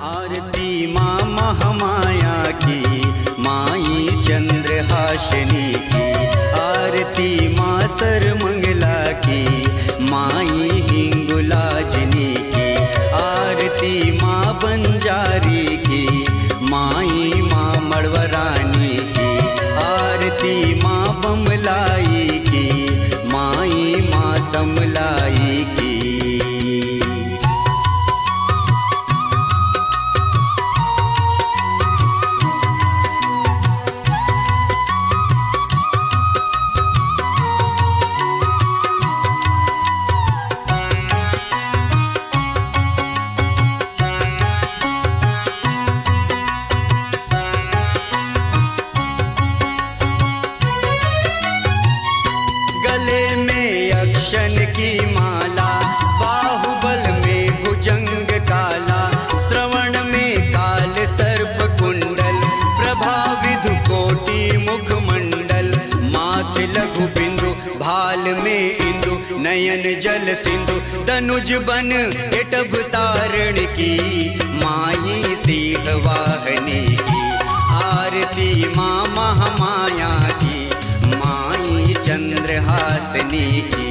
आरती माँ महामाया की, माई चंद्रहासिनी की। आरती माँ सर्वमंगला की, माई हिंगुलाजनी की। आरती माँ बंजारी की, माई माँ मड़वरानी की। आरती माँ बमलाई की, माई माँ समलाई की। गले में अक्षन की माला, बाहुबल में भुजंग काला। श्रवण में काल सर्प कुंडल, प्रभा विधु कोटि मुखमंडल। माथे लघु बिंदु, भाल में इंदु, नयन जल सिंधु। तनुज बन एटभ तारण की, माई सिंह वाहनी की। आरती माँ महामाया की, माई चंद्रहासिनी की।